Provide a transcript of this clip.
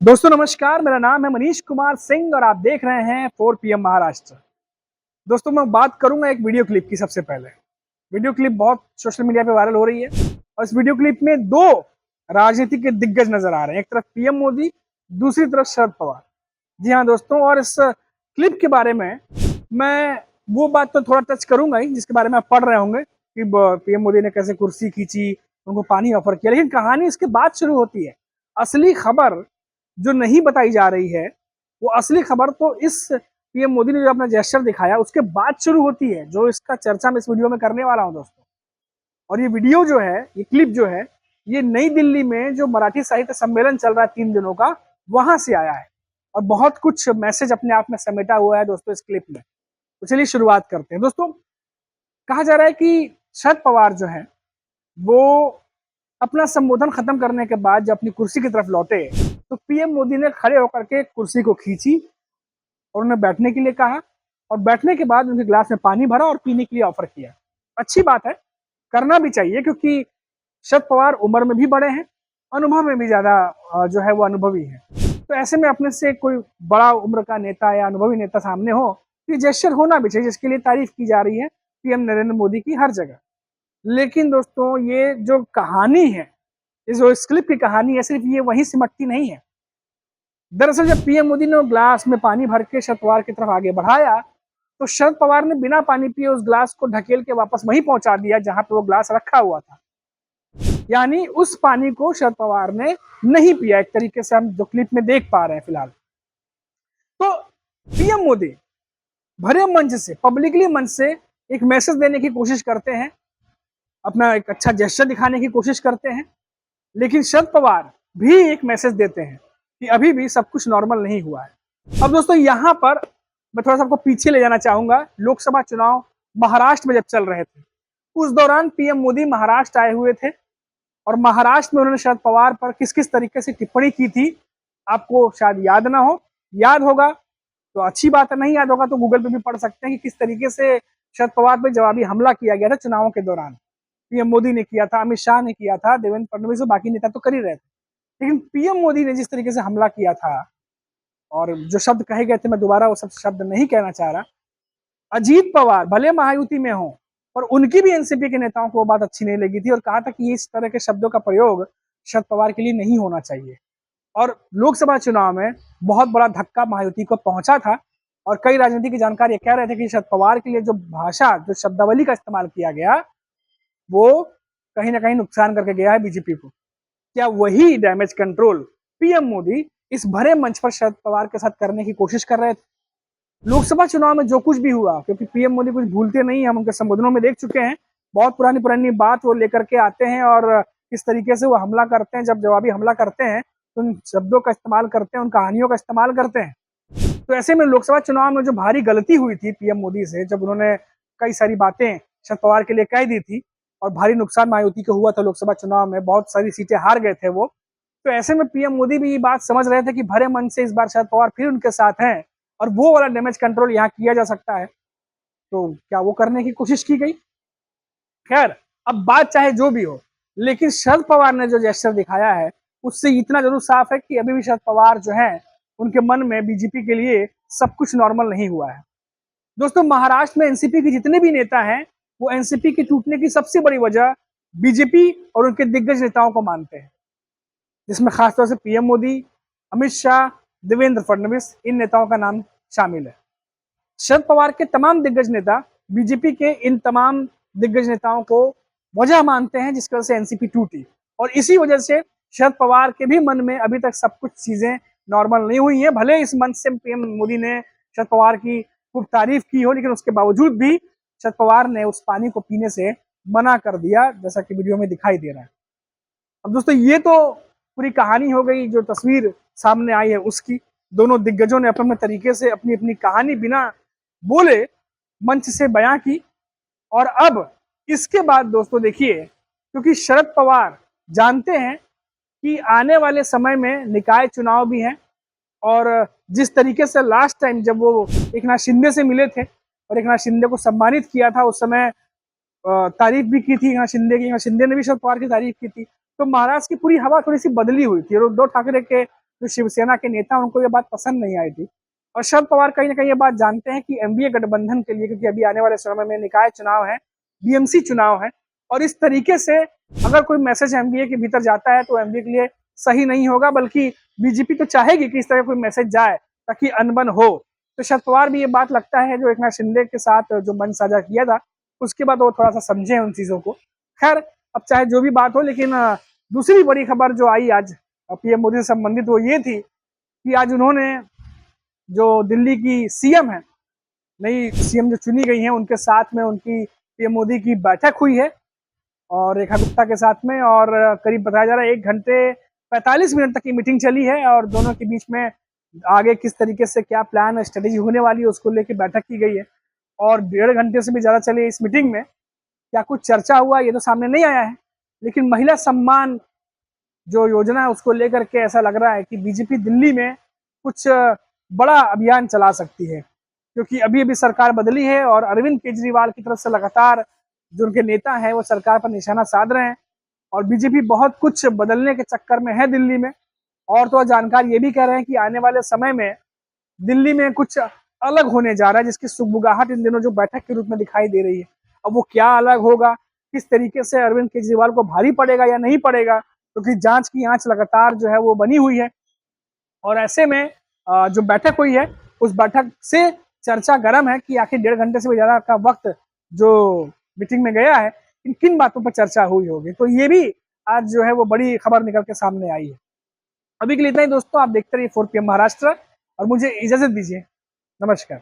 दोस्तों नमस्कार, मेरा नाम है मनीष कुमार सिंह और आप देख रहे हैं 4 PM महाराष्ट्र। दोस्तों मैं बात करूंगा एक वीडियो क्लिप की। सबसे पहले वीडियो क्लिप बहुत सोशल मीडिया पे वायरल हो रही है और इस वीडियो क्लिप में दो राजनीति के दिग्गज नजर आ रहे हैं। एक तरफ पीएम मोदी, दूसरी तरफ शरद पवार। जी हाँ दोस्तों, और इस क्लिप के बारे में मैं वो बात तो थोड़ा टच करूंगा ही जिसके बारे में आप पढ़ रहे होंगे कि पीएम मोदी ने कैसे कुर्सी खींची, उनको पानी ऑफर किया, लेकिन कहानी इसके बाद शुरू होती है। असली खबर जो नहीं बताई जा रही है, वो असली खबर तो इस पीएम मोदी ने जो अपना जेस्चर दिखाया उसके बाद शुरू होती है, जो इसका चर्चा मैं इस वीडियो में करने वाला हूं दोस्तों। और ये वीडियो जो है, ये क्लिप जो है, ये नई दिल्ली में जो मराठी साहित्य सम्मेलन चल रहा है 3 दिनों का, वहां से आया है और बहुत कुछ मैसेज अपने आप में समेटा हुआ है दोस्तों इस क्लिप में। तो चलिए शुरुआत करते हैं दोस्तों। कहा जा रहा है कि शरद पवार जो है वो अपना संबोधन खत्म करने के बाद जब अपनी कुर्सी की तरफ लौटे तो पीएम मोदी ने खड़े होकर के कुर्सी को खींची और उन्हें बैठने के लिए कहा और बैठने के बाद उनके गिलास में पानी भरा और पीने के लिए ऑफर किया। अच्छी बात है, करना भी चाहिए, क्योंकि शरद पवार उम्र में भी बड़े हैं, अनुभव में भी ज्यादा जो है वो अनुभवी है। तो ऐसे में अपने से कोई बड़ा उम्र का नेता या अनुभवी नेता सामने हो तो ये जेस्चर होना भी चाहिए, जिसके लिए तारीफ की जा रही है पीएम नरेंद्र मोदी की हर जगह। लेकिन दोस्तों ये जो कहानी है, इस जो इस क्लिप की कहानी है, सिर्फ ये वहीं सिमटती नहीं है। दरअसल जब पीएम मोदी ने ग्लास में पानी भर के शरद पवार की तरफ आगे बढ़ाया तो शरद पवार ने बिना पानी पिए उस ग्लास को ढकेल के वापस वहीं पहुंचा दिया जहां पे वो ग्लास रखा हुआ था। यानी उस पानी को शरद पवार ने नहीं पिया, एक तरीके से हम जो क्लिप में देख पा रहे हैं फिलहाल। तो पीएम मोदी भरे मंच से, पब्लिकली मंच से एक मैसेज देने की कोशिश करते हैं, अपना एक अच्छा जेस्चर दिखाने की कोशिश करते हैं, लेकिन शरद पवार भी एक मैसेज देते हैं कि अभी भी सब कुछ नॉर्मल नहीं हुआ है। अब दोस्तों यहाँ पर मैं थोड़ा सा आपको पीछे ले जाना चाहूंगा। लोकसभा चुनाव महाराष्ट्र में जब चल रहे थे उस दौरान पीएम मोदी महाराष्ट्र आए हुए थे और महाराष्ट्र में उन्होंने शरद पवार पर किस किस तरीके से टिप्पणी की थी, आपको शायद याद ना हो। याद होगा तो अच्छी बात है, नहीं याद होगा तो गूगल पे भी पढ़ सकते हैं कि किस तरीके से शरद पवार पर जवाबी हमला किया गया था चुनावों के दौरान। पीएम मोदी ने किया था, अमित शाह ने किया था, देवेंद्र फडणवीस और बाकी नेता तो कर ही रहे थे, लेकिन पीएम मोदी ने जिस तरीके से हमला किया था और जो शब्द कहे गए थे, मैं दोबारा वो सब शब्द नहीं कहना चाह रहा। अजीत पवार भले महायुति में हो पर उनकी भी एनसीपी के नेताओं को वो बात अच्छी नहीं लगी थी और कहा था कि इस तरह के शब्दों का प्रयोग शरद पवार के लिए नहीं होना चाहिए। और लोकसभा चुनाव में बहुत बड़ा धक्का महायुति को पहुंचा था और कई राजनीति जानकार ये कह रहे थे कि शरद पवार के लिए जो भाषा, जो शब्दावली का इस्तेमाल किया गया, वो कहीं ना कहीं नुकसान करके गया है बीजेपी को। क्या वही डैमेज कंट्रोल पीएम मोदी इस भरे मंच पर शरद पवार के साथ करने की कोशिश कर रहे थे? लोकसभा चुनाव में जो कुछ भी हुआ, क्योंकि पीएम मोदी कुछ भूलते नहीं, हम उनके संबोधनों में देख चुके हैं, बहुत पुरानी पुरानी बात वो लेकर के आते हैं और किस तरीके से वो हमला करते हैं, जब जवाबी हमला करते हैं तो उन शब्दों का इस्तेमाल करते हैं, उन कहानियों का इस्तेमाल करते हैं। तो ऐसे में लोकसभा चुनाव में जो भारी गलती हुई थी पीएम मोदी से, जब उन्होंने कई सारी बातें शरद पवार के लिए कह दी थी और भारी नुकसान महायुति को हुआ था लोकसभा चुनाव में, बहुत सारी सीटें हार गए थे वो। तो ऐसे में पीएम मोदी भी ये बात समझ रहे थे कि भरे मन से इस बार शरद पवार फिर उनके साथ हैं और वो वाला डैमेज कंट्रोल यहाँ किया जा सकता है, तो क्या वो करने की कोशिश की गई? खैर, अब बात चाहे जो भी हो, लेकिन शरद पवार ने जो जेस्चर दिखाया है उससे इतना जरूर साफ है कि अभी भी शरद पवार जो है उनके मन में बीजेपी के लिए सब कुछ नॉर्मल नहीं हुआ है। दोस्तों महाराष्ट्र में एनसीपी के जितने भी नेता हैं वो एनसीपी के टूटने की सबसे बड़ी वजह बीजेपी और उनके दिग्गज नेताओं को मानते हैं, जिसमें खासतौर से पीएम मोदी, अमित शाह, देवेंद्र फडणवीस, इन नेताओं का नाम शामिल है। शरद पवार के तमाम दिग्गज नेता बीजेपी के इन तमाम दिग्गज नेताओं को वजह मानते हैं जिसकी वजह से एनसीपी टूटी, और इसी वजह से शरद पवार के भी मन में अभी तक सब कुछ चीजें नॉर्मल नहीं हुई हैं। भले इस मंच से पीएम मोदी ने शरद पवार की खूब तारीफ की हो, लेकिन उसके बावजूद भी शरद पवार ने उस पानी को पीने से मना कर दिया, जैसा कि वीडियो में दिखाई दे रहा है। अब दोस्तों ये तो पूरी कहानी हो गई, जो तस्वीर सामने आई है उसकी। दोनों दिग्गजों ने अपने अपने तरीके से अपनी अपनी कहानी बिना बोले मंच से बयां की। और अब इसके बाद दोस्तों देखिए, क्योंकि शरद पवार जानते हैं कि आने वाले समय में निकाय चुनाव भी हैं और जिस तरीके से लास्ट टाइम जब वो एकनाथ शिंदे से मिले थे और एकनाथ शिंदे को सम्मानित किया था, उस समय तारीफ भी की थी एकनाथ शिंदे की, एकनाथ शिंदे ने भी शरद पवार की तारीफ की थी, तो महाराष्ट्र की पूरी हवा थोड़ी सी बदली हुई थी और उद्धव ठाकरे के जो शिवसेना के नेता, उनको ये बात पसंद नहीं आई थी। और शरद पवार कहीं ना कहीं ये बात जानते हैं कि एनडीए गठबंधन के लिए, क्योंकि अभी आने वाले समय में निकाय चुनाव है, बीएमसी चुनाव है, और इस तरीके से अगर कोई मैसेज एनडीए के भीतर जाता है तो एनडीए के लिए सही नहीं होगा, बल्कि बीजेपी तो चाहेगी कि इस तरह कोई मैसेज जाए ताकि अनबन हो। तो शरद पवार भी ये बात लगता है जो एकनाथ शिंदे के साथ जो मंच साझा किया था, उसके बाद वो थोड़ा सा समझे उन चीजों को। खैर, अब चाहे जो भी बात हो, लेकिन दूसरी बड़ी खबर जो आई आज पीएम मोदी से संबंधित वो ये थी कि आज उन्होंने जो दिल्ली की सीएम है, नई सीएम जो चुनी गई हैं, उनके साथ में उनकी पीएम मोदी की बैठक हुई है और रेखा गुप्ता के साथ में, और करीब बताया जा रहा है 1 घंटे 45 मिनट तक की मीटिंग चली है और दोनों के बीच में आगे किस तरीके से क्या प्लान स्ट्रेटेजी होने वाली है उसको लेकर बैठक की गई है। और 1.5 घंटे से भी ज़्यादा चली इस मीटिंग में क्या कुछ चर्चा हुआ ये तो सामने नहीं आया है, लेकिन महिला सम्मान जो योजना है उसको लेकर के ऐसा लग रहा है कि बीजेपी दिल्ली में कुछ बड़ा अभियान चला सकती है, क्योंकि अभी अभी सरकार बदली है और अरविंद केजरीवाल की तरफ से लगातार जो उनके नेता हैं वो सरकार पर निशाना साध रहे हैं और बीजेपी बहुत कुछ बदलने के चक्कर में है दिल्ली में। और तो जानकार ये भी कह रहे हैं कि आने वाले समय में दिल्ली में कुछ अलग होने जा रहा है, जिसकी सुगबुगाहट इन दिनों जो बैठक के रूप में दिखाई दे रही है। अब वो क्या अलग होगा, किस तरीके से अरविंद केजरीवाल को भारी पड़ेगा या नहीं पड़ेगा, क्योंकि तो जांच की आंच लगातार जो है वो बनी हुई है। और ऐसे में जो बैठक हुई है उस बैठक से चर्चा गर्म है कि आखिर 1.5 घंटे से भी ज्यादा का वक्त जो मीटिंग में गया है, इन किन बातों पर चर्चा हुई होगी। तो ये भी आज जो है वो बड़ी खबर निकल के सामने आई है। अभी के लिए इतना ही दोस्तों, आप देखते रहिए 4 PM महाराष्ट्र और मुझे इजाजत दीजिए। नमस्कार।